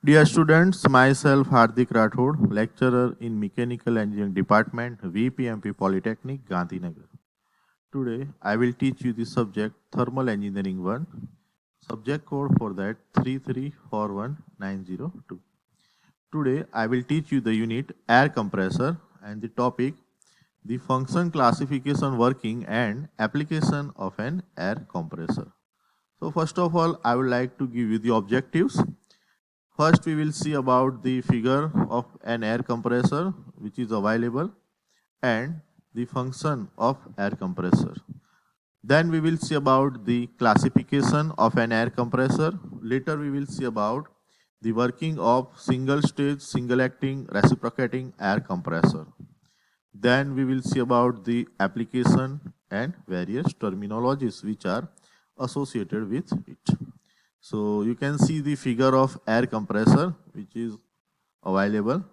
Dear students, myself Hardik Rathod, lecturer in Mechanical Engineering Department, VPMP Polytechnic, Gandhinagar. Today, I will teach you the subject Thermal Engineering 1. Subject code for that 3341902. Today, I will teach you the unit Air Compressor and the topic the function classification working and application of an air compressor. So first of all, I would like to give you the objectives. First, we will see about the figure of an air compressor which is available and the function of air compressor. Then we will see about the classification of an air compressor. Later we will see about the working of single stage, single acting, reciprocating air compressor. Then we will see about the application and various terminologies which are associated with it. So you can see the figure of air compressor which is available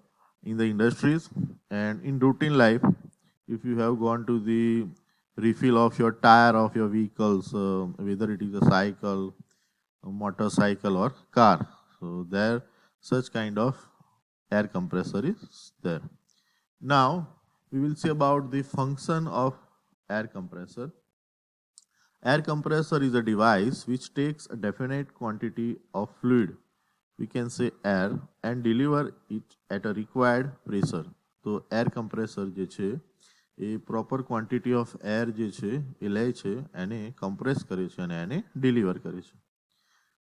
in the industries and in routine life. If you have gone to the refill of your tire of your vehicles, whether it is a cycle, a motorcycle or car, so there such kind of air compressor is there. Now we will see about the function of air compressor. Air compressor is a device which takes a definite quantity of fluid, we can say air, and deliver it at a required pressure. તો air compressor જે છે એ proper quantity of air જે છે એ લે છે એને compress કરે છે અને એને deliver કરે છે.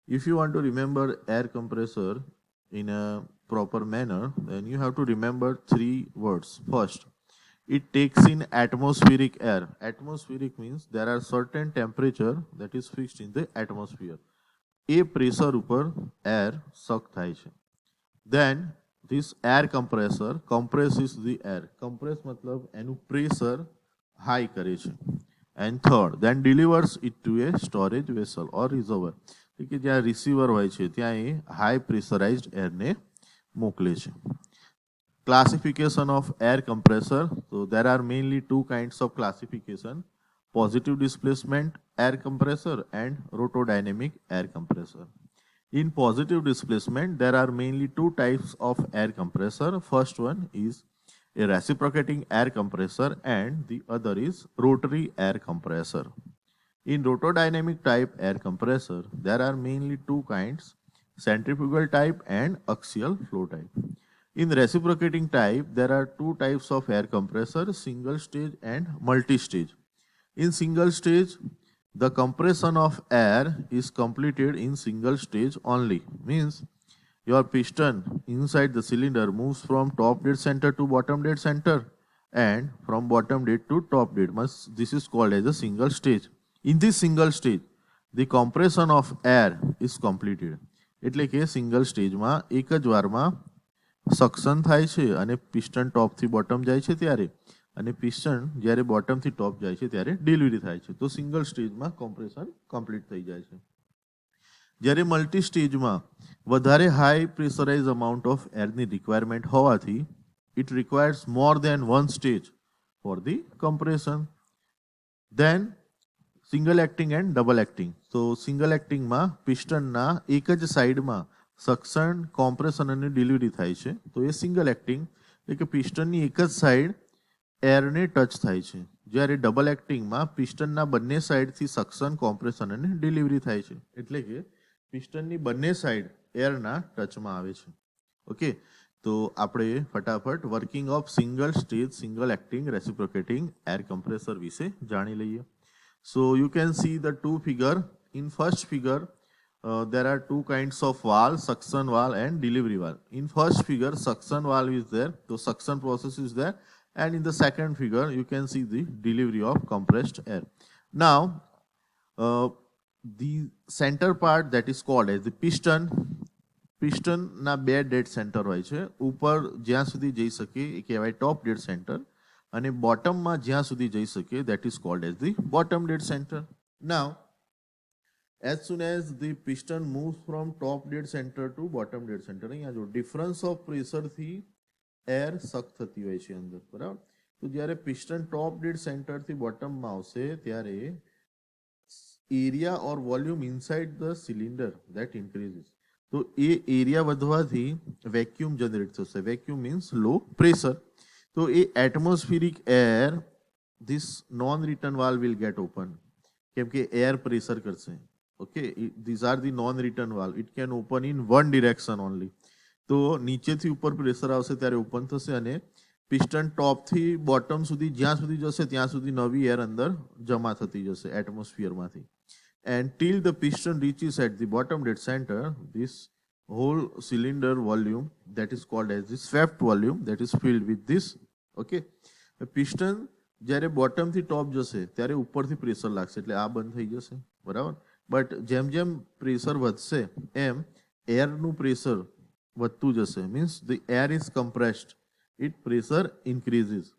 If you want to remember air compressor in a proper manner, then you have to remember three words. First, it takes in atmospheric air. Atmospheric means there are certain temperature that is fixed in the atmosphere. A pressure ઉપર air suck થાય છે. Then this air compressor compresses the air. Compress मतलब એનું pressure high કરે છે. And third, then delivers it to a storage vessel or reservoir. કે જ્યાં receiver હોય છે ત્યાં એ high pressurized air ને મોકલે છે. Classification of air compressor. So there are mainly two kinds of classification: positive displacement air compressor and rotodynamic air compressor. In positive displacement, there are mainly two types of air compressor. First one is a reciprocating air compressor and the other is rotary air compressor. In rotodynamic type air compressor, there are mainly two kinds: centrifugal type and axial flow type. In reciprocating type, there are two types of air compressor: single stage and multi-stage. In single stage, the compression of air is completed in single stage only. Means your piston inside the cylinder moves from top dead center to bottom dead center and from bottom dead to top dead. This is called as a single stage. In this single stage, the compression of air is completed. એટલે કે single સ્ટેજમાં એક જ વારમાં suction થાય છે અને piston ટોપથી bottom જાય છે ત્યારે અને પિસ્ટન જ્યારે બોટમથી ટોપ જાય છે ત્યારે ડિલિવરી થાય છે. તો સિંગલ સ્ટેજમાં કોમ્પ્રેશન કમ્પ્લીટ થઈ જાય છે. જ્યારે મલ્ટી સ્ટેજમાં વધારે હાઈ પ્રેશરાઇઝ અમાઉન્ટ ઓફ એરની રિક્વાયરમેન્ટ હોવાથી it requires more than one stage for the compression. Then single acting and double acting. તો સિંગલ એક્ટિંગમાં પિસ્ટનના એક જ સાઈડમાં સક્શન, કોમ્પ્રેશન અને ડિલિવરી થાય છે. તો એ સિંગલ એક્ટિંગ એટલે કે પિસ્ટનની એક જ સાઈડ એરને ટચ થાય છે. જ્યારે ડબલ એક્ટિંગમાં પિસ્ટનના બંને સાઈડથી સક્શન, કોમ્પ્રેશન અને ડિલિવરી થાય છે. એટલે કે પિસ્ટનની બંને સાઈડ એરના ટચમાં આવે છે. ઓકે, તો આપણે ફટાફટ working of single stage, single acting, reciprocating air compressor વિશે જાણી લઈએ. So you can see the two figure. In first figure, there are two kinds of valve: suction valve and delivery valve. In first figure, suction valve is there, so suction process is there, and in the second figure, you can see the delivery of compressed air. Now, the center part that is called as the piston. પિસ્ટનના બે dead centre હોય છે. ઉપર જ્યાં સુધી જઈ શકે એ કહેવાય ટોપ dead centre અને બોટમમાં જ્યાં સુધી જઈ શકે that is called as the bottom dead center. Now, as soon as the piston moves from top dead center to bottom dead center, અહીંયા જો difference of pressure થી air suck થતી હોય છે અંદર, બરાબર? તો જ્યારે piston top dead center થી bottomમાં આવશે ત્યારે area or volume inside the cylinder that increases. તો એ એરિયા વધવાથી વેક્યુમ જનરેટ થશે. Vacuum means low pressure. તો એ atmospheric air, this non-return valve will get open કેમ કે એર પ્રેશર કરશે. Okay, these are the non-return valve. It can open in one direction only. તો નીચેથી ઉપર પ્રેશર આવશે ત્યારે ઓપન થશે અને પિસ્ટન ટોપથી બોટમ સુધી જ્યાં સુધી જશે ત્યાં સુધી નવી એર અંદર જમા થતી જશે એટમોસ્ફિયરમાંથી. And till the piston reaches at the bottom dead center, this whole cylinder volume that is called as the swept volume that is filled with this. Okay, piston જ્યારે બોટમથી ટોપ જશે ત્યારે ઉપરથી પ્રેશર લાગશે એટલે આ બંધ થઈ જશે, બરાબર. બટ જેમ જેમ પ્રેશર વધશે એમ એરનું પ્રેશર વધતું જશે. Means the air is compressed, it pressure increases,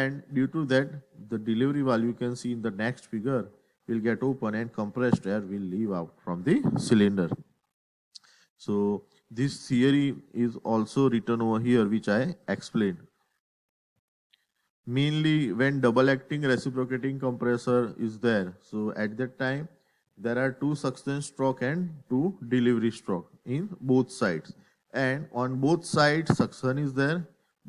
and due to that the delivery valve you can see in the next figure will get open and compressed air will leave out from the cylinder. So this theory is also written over here which I explained. Mainly when double acting reciprocating compressor is there, so at that time there are two suction stroke and two delivery stroke in both sides, and on both sides suction is there,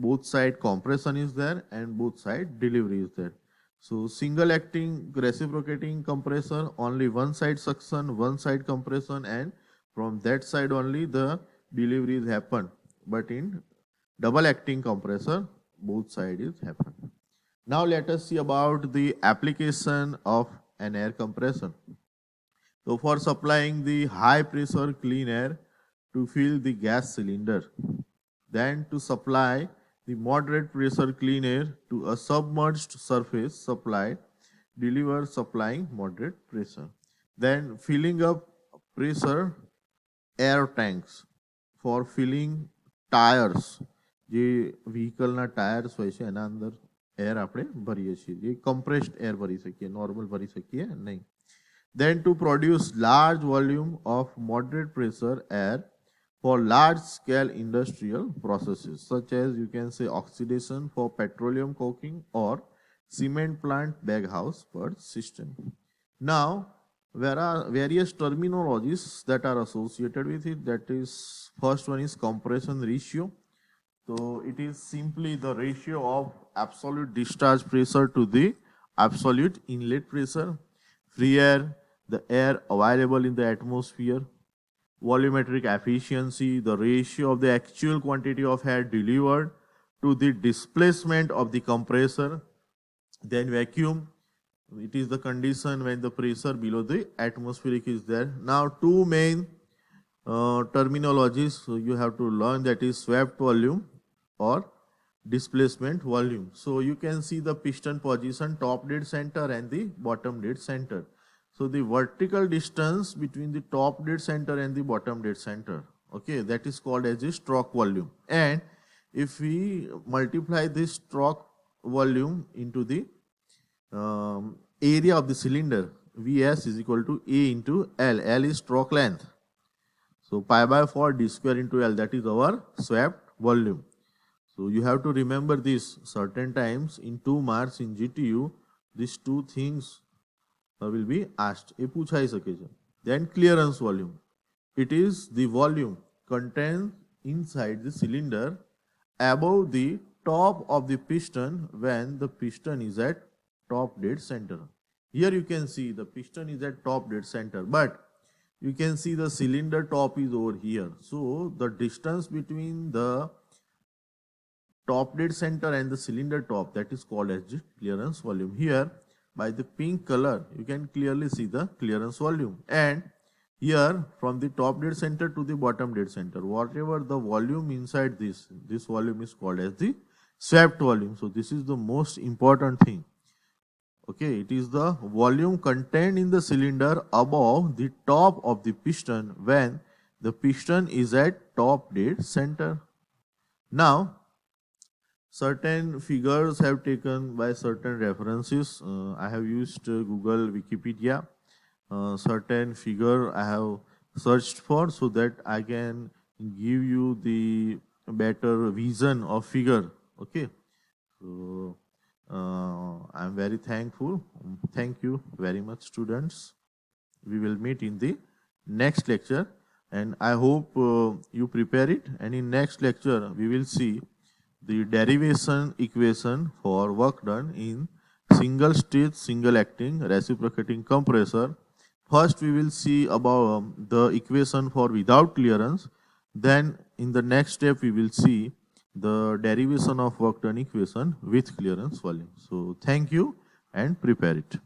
both side compression is there, and both side delivery is there. So single acting reciprocating compressor, only one side suction, one side compression, and from that side only the delivery is happen. But in double acting compressor, both side is happen. Now let us see about the application of an air compressor. So for supplying the high pressure clean air to fill the gas cylinder, then to supply the moderate pressure clean air to a submerged surface supply, deliver supplying moderate pressure. Then filling up pressure air tanks for filling tires. જે વ્હીકલના tyres હોય છે એના અંદર air આપણે ભરીએ છીએ, જે compressed air ભરી શકીએ, નોર્મલ ભરી શકીએ નહીં. Then to produce large volume of moderate pressure air for large scale industrial processes such as you can say oxidation for petroleum coking or cement plant baghouse per system. Now there are various terminologies that are associated with it. That is, first one is compression ratio. So it is simply the ratio of absolute discharge pressure to the absolute inlet pressure. Free air, the air available in the atmosphere. Volumetric efficiency, the ratio of the actual quantity of air delivered to the displacement of the compressor. Then vacuum, it is the condition when the pressure below the atmospheric is there. Now two main terminologies you have to learn, that is swept volume or displacement volume. So you can see the piston position, top dead center and the bottom dead center. So the vertical distance between the top dead center and the bottom dead center, okay, that is called as the stroke volume. And if we multiply this stroke volume into the area of the cylinder, Vs is equal to A into L. L is stroke length. So pi by 4 d square into L, that is our swept volume. So you have to remember this certain times in 2 marks in GTU, these two things will be asked. એ પૂછાઈ શકે છે. Then clearance volume. It is the volume contained inside the cylinder above the top of the piston when the piston is at top dead center. Here you can see the piston is at top dead center, but you can see the cylinder top is over here. So the distance between the top dead center and the cylinder top, that is called as the clearance volume. Here by the pink color you can clearly see the clearance volume, and here from the top dead center to the bottom dead center, whatever the volume inside this volume is called as the swept volume. So this is the most important thing. Okay, it is the volume contained in the cylinder above the top of the piston when the piston is at top dead center. Now certain figures have taken by certain references. I have used Google, Wikipedia. Certain figure I have searched for so that I can give you the better vision of figure. Okay, so I am very thankful. Thank you very much, students. We will meet in the next lecture, and I hope you prepare it. And in next lecture, we will see the derivation equation for work done in single stage, single acting, reciprocating compressor. First, we will see about the equation for without clearance. Then, in the next step, we will see the derivation of work done equation with clearance volume. So, thank you and prepare it.